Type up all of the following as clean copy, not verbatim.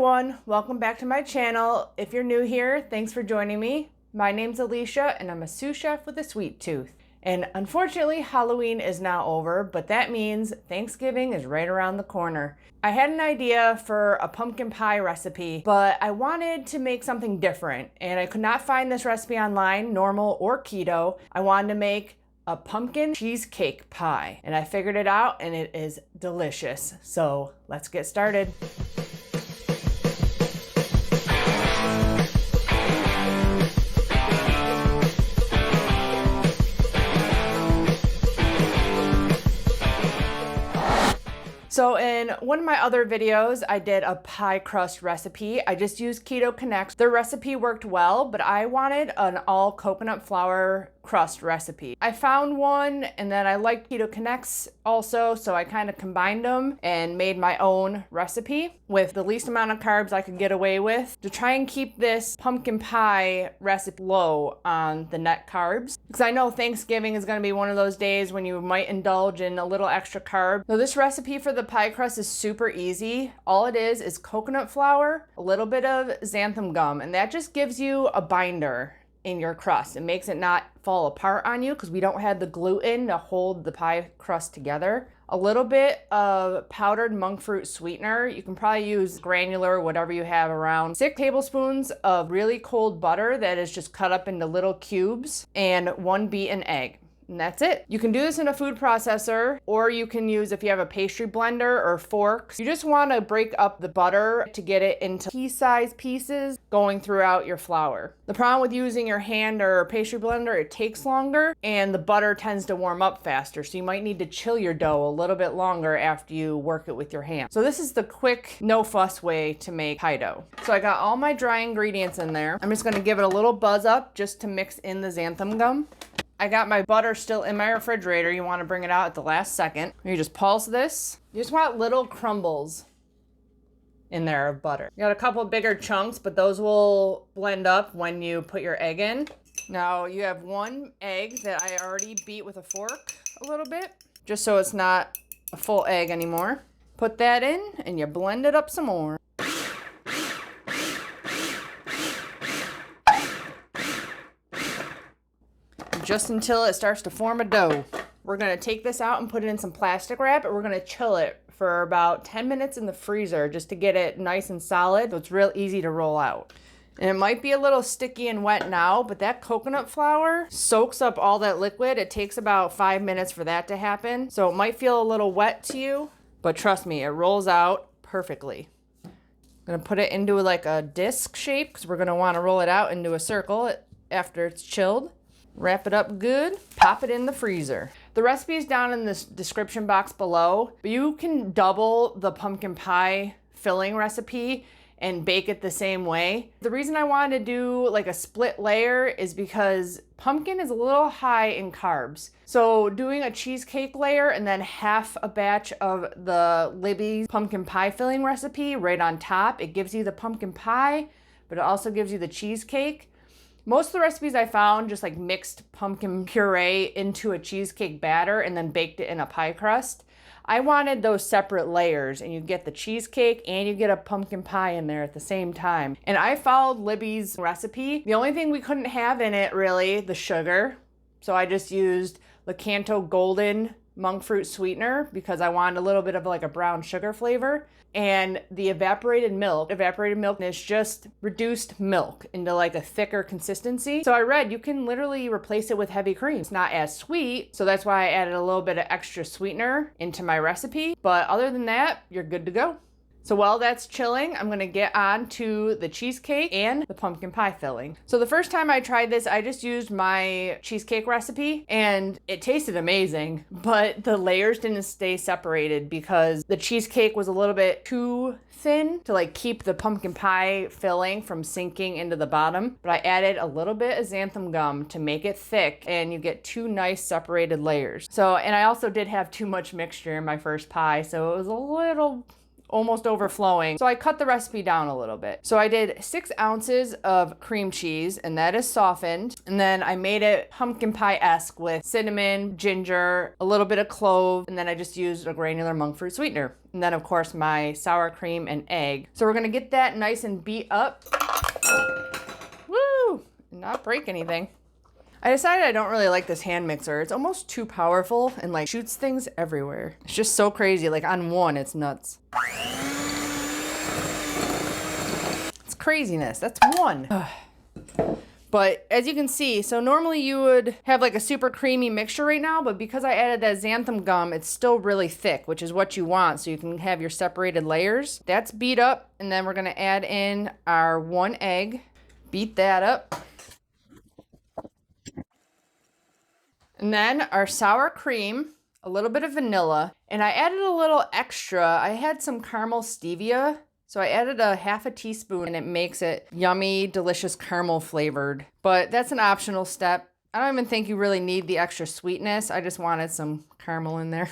everyone, welcome back to my channel. If you're new here, thanks for joining me. My name's Alicia and I'm a sous chef with a sweet tooth. And unfortunately, Halloween is now over, but that means Thanksgiving is right around the corner. I had an idea for a pumpkin pie recipe, but I wanted to make something different and I could not find this recipe online, normal or keto. I wanted to make a pumpkin cheesecake pie and I figured it out and it is delicious. So let's get started. So in one of my other videos, I did a pie crust recipe. I just used Keto Connect. Their recipe worked well, but I wanted an all coconut flour crust recipe. I found one and then I liked Keto Connect's also, so I kind of combined them and made my own recipe with the least amount of carbs I could get away with to try and keep this pumpkin pie recipe low on the net carbs. Because I know Thanksgiving is going to be one of those days when you might indulge in a little extra carb. So this recipe for the pie crust is super easy. All it is coconut flour, a little bit of xanthan gum, and that just gives you a binder in your crust. It makes it not fall apart on you because we don't have the gluten to hold the pie crust together. A little bit of powdered Monkfruit sweetener. You can probably use granular, whatever you have around. 6 tablespoons of really cold butter that is just cut up into little cubes, and 1 beaten egg. And that's it. You can do this in a food processor, or you can use, if you have a pastry blender or forks. You just want to break up the butter to get it into pea-sized pieces going throughout your flour. The problem with using your hand or pastry blender, it takes longer and the butter tends to warm up faster. So you might need to chill your dough a little bit longer after you work it with your hand. So this is the quick, no fuss way to make pie dough. So I got all my dry ingredients in there. I'm just going to give it a little buzz up just to mix in the xanthan gum. I got my butter still in my refrigerator. You want to bring it out at the last second. You just pulse this. You just want little crumbles in there of butter. You got a couple bigger chunks, but those will blend up when you put your egg in. Now you have 1 egg that I already beat with a fork a little bit, just so it's not a full egg anymore. Put that in and you blend it up some more. Just until it starts to form a dough. We're gonna take this out and put it in some plastic wrap, and we're gonna chill it for about 10 minutes in the freezer just to get it nice and solid so it's real easy to roll out. And it might be a little sticky and wet now, but that coconut flour soaks up all that liquid. It takes about 5 minutes for that to happen. So it might feel a little wet to you, but trust me, it rolls out perfectly. I'm gonna put it into like a disc shape because we're gonna wanna roll it out into a circle after it's chilled. Wrap it up good, pop it in the freezer. The recipe is down in the description box below, but you can double the pumpkin pie filling recipe and bake it the same way. The reason I wanted to do like a split layer is because pumpkin is a little high in carbs. So doing a cheesecake layer and then half a batch of the Libby's pumpkin pie filling recipe right on top, it gives you the pumpkin pie, but it also gives you the cheesecake. Most of the recipes I found just like mixed pumpkin puree into a cheesecake batter and then baked it in a pie crust. I wanted those separate layers and you get the cheesecake and you get a pumpkin pie in there at the same time. And I followed Libby's recipe. The only thing we couldn't have in it really, the sugar. So I just used the Canto Golden Monkfruit sweetener because I wanted a little bit of like a brown sugar flavor. And the evaporated milk. Evaporated milk is just reduced milk into like a thicker consistency. So I read you can literally replace it with heavy cream. It's not as sweet, so that's why I added a little bit of extra sweetener into my recipe. But other than that, you're good to go. So while that's chilling, I'm gonna get on to the cheesecake and the pumpkin pie filling. So the first time I tried this, I just used my cheesecake recipe and it tasted amazing, but the layers didn't stay separated because the cheesecake was a little bit too thin to like keep the pumpkin pie filling from sinking into the bottom. But I added a little bit of xanthan gum to make it thick and you get 2 nice separated layers. So, and I also did have too much mixture in my first pie, so it was a little almost overflowing. So I cut the recipe down a little bit. So I did 6 ounces of cream cheese, and that is softened. And then I made it pumpkin pie-esque with cinnamon, ginger, a little bit of clove, and then I just used a granular monk fruit sweetener. And then of course my sour cream and egg. So we're gonna get that nice and beat up. Woo! Not break anything. I decided I don't really like this hand mixer. It's almost too powerful and like shoots things everywhere. It's just so crazy. Like on one, it's nuts. It's craziness. That's one. But as you can see, so normally you would have like a super creamy mixture right now, but because I added that xanthan gum, it's still really thick, which is what you want, so you can have your separated layers. That's beat up, and then we're gonna add in our 1 egg. Beat that up. And then our sour cream, a little bit of vanilla, and I added a little extra. I had some caramel stevia, so I added a half a teaspoon, and it makes it yummy, delicious caramel flavored. But that's an optional step. I don't even think you really need the extra sweetness. I just wanted some caramel in there.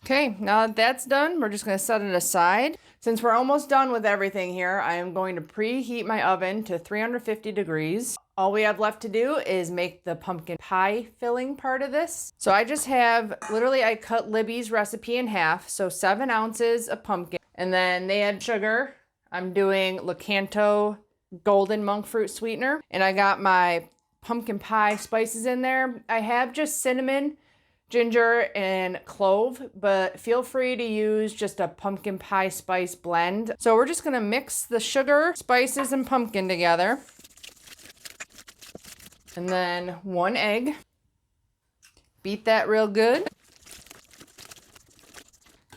Okay, now that that's done, we're just gonna set it aside. Since we're almost done with everything here, I am going to preheat my oven to 350 degrees. All we have left to do is make the pumpkin pie filling part of this. So I just have, literally I cut Libby's recipe in half. So 7 ounces of pumpkin, and then they add sugar. I'm doing Lakanto golden monk fruit sweetener, and I got my pumpkin pie spices in there. I have just cinnamon, ginger, and clove, but feel free to use just a pumpkin pie spice blend. So we're just gonna mix the sugar, spices, and pumpkin together. And then 1 egg. Beat that real good.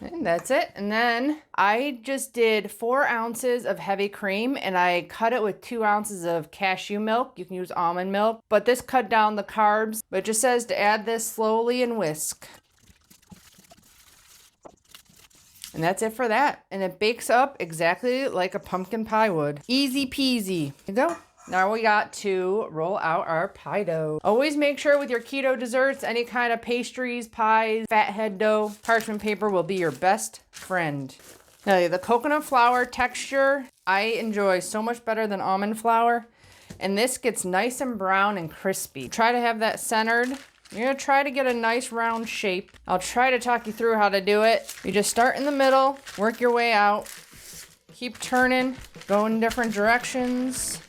And that's it. And then I just did 4 ounces of heavy cream, and I cut it with 2 ounces of cashew milk. You can use almond milk, but this cut down the carbs. But it just says to add this slowly and whisk. And that's it for that. And it bakes up exactly like a pumpkin pie would. Easy peasy. Here you go. Now we got to roll out our pie dough. Always make sure with your keto desserts, any kind of pastries, pies, fathead dough, parchment paper will be your best friend. Now the coconut flour texture, I enjoy so much better than almond flour. And this gets nice and brown and crispy. Try to have that centered. You're gonna try to get a nice round shape. I'll try to talk you through how to do it. You just start in the middle, work your way out, keep turning, go in different directions.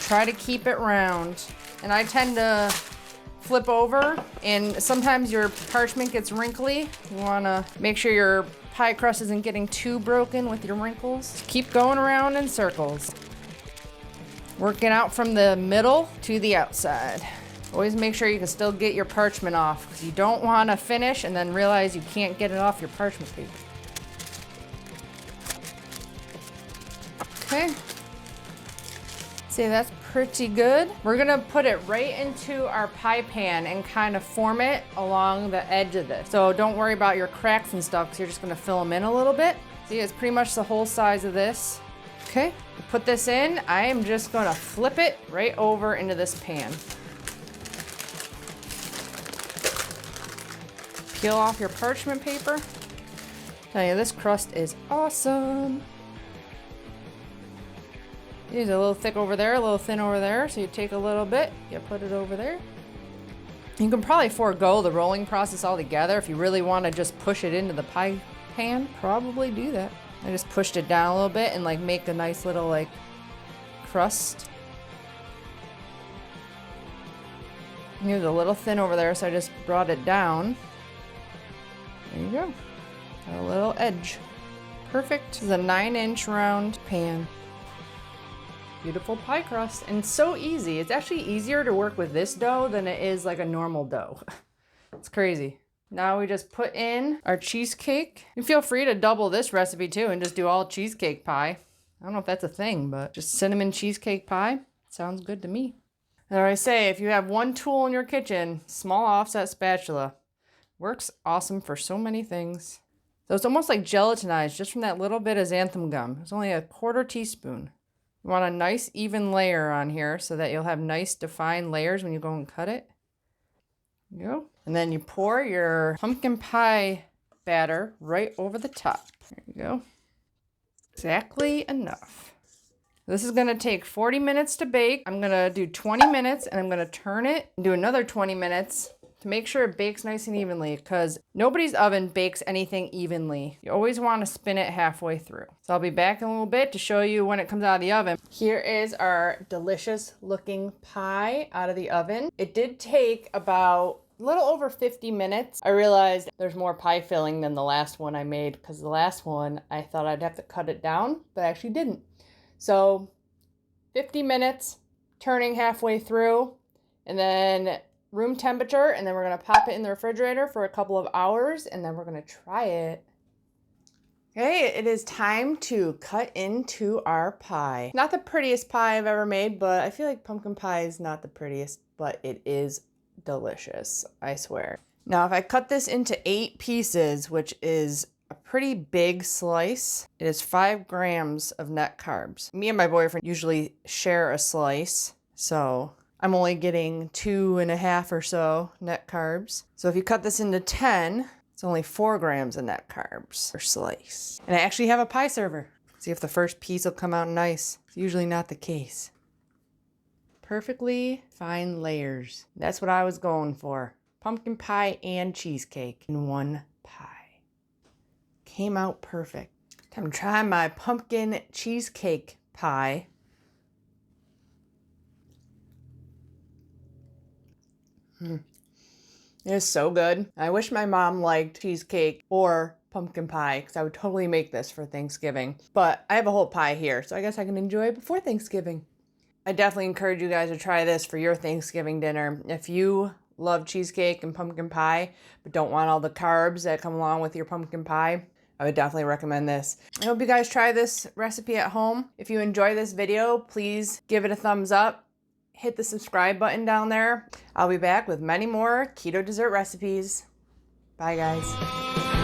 Try to keep it round. And I tend to flip over, and sometimes your parchment gets wrinkly. You wanna make sure your pie crust isn't getting too broken with your wrinkles. Keep going around in circles. Working out from the middle to the outside. Always make sure you can still get your parchment off, because you don't wanna finish and then realize you can't get it off your parchment paper. Okay. See, that's pretty good. We're gonna put it right into our pie pan and kind of form it along the edge of this. So don't worry about your cracks and stuff, because you're just gonna fill them in a little bit. See, it's pretty much the whole size of this. Okay, put this in. I am just gonna flip it right over into this pan. Peel off your parchment paper. Tell you, this crust is awesome. It's a little thick over there, a little thin over there. So you take a little bit, you put it over there. You can probably forego the rolling process altogether if you really want to just push it into the pie pan. Probably do that. I just pushed it down a little bit and like make a nice little like crust. It was a little thin over there, so I just brought it down. There you go. Got a little edge. Perfect. This is a 9-inch round pan. Beautiful pie crust, and so easy. It's actually easier to work with this dough than it is like a normal dough. It's crazy. Now we just put in our cheesecake. You feel free to double this recipe too and just do all cheesecake pie. I don't know if that's a thing, but just cinnamon cheesecake pie sounds good to me. And I say, if you have one tool in your kitchen, small offset spatula, works awesome for so many things. So it's almost like gelatinized just from that little bit of xanthan gum. It's only a 1/4 teaspoon. You want a nice even layer on here so that you'll have nice defined layers when you go and cut it. There you go. And then you pour your pumpkin pie batter right over the top. There you go. Exactly enough. This is going to take 40 minutes to bake. I'm going to do 20 minutes and I'm going to turn it and do another 20 minutes to make sure it bakes nice and evenly, because nobody's oven bakes anything evenly. You always want to spin it halfway through. So I'll be back in a little bit to show you when it comes out of the oven. Here is our delicious looking pie out of the oven. It did take about a little over 50 minutes. I realized there's more pie filling than the last one I made, because the last one I thought I'd have to cut it down, but I actually didn't. So 50 minutes, turning halfway through, and then room temperature, and then we're going to pop it in the refrigerator for a couple of hours, and then we're going to try it. Okay, it is time to cut into our pie. Not the prettiest pie I've ever made, but I feel like pumpkin pie is not the prettiest, but it is delicious, I swear. Now, if I cut this into 8 pieces, which is a pretty big slice, it is 5 grams of net carbs. Me and my boyfriend usually share a slice, so I'm only getting 2.5 or so net carbs. So if you cut this into 10, it's only 4 grams of net carbs per slice. And I actually have a pie server. See if the first piece will come out nice. It's usually not the case. Perfectly fine layers. That's what I was going for. Pumpkin pie and cheesecake in one pie. Came out perfect. Time to try my pumpkin cheesecake pie. It is so good. I wish my mom liked cheesecake or pumpkin pie, because I would totally make this for Thanksgiving. But I have a whole pie here, so I guess I can enjoy it before Thanksgiving. I definitely encourage you guys to try this for your Thanksgiving dinner. If you love cheesecake and pumpkin pie, but don't want all the carbs that come along with your pumpkin pie, I would definitely recommend this. I hope you guys try this recipe at home. If you enjoy this video, please give it a thumbs up. Hit the subscribe button down there. I'll be back with many more keto dessert recipes. Bye, guys.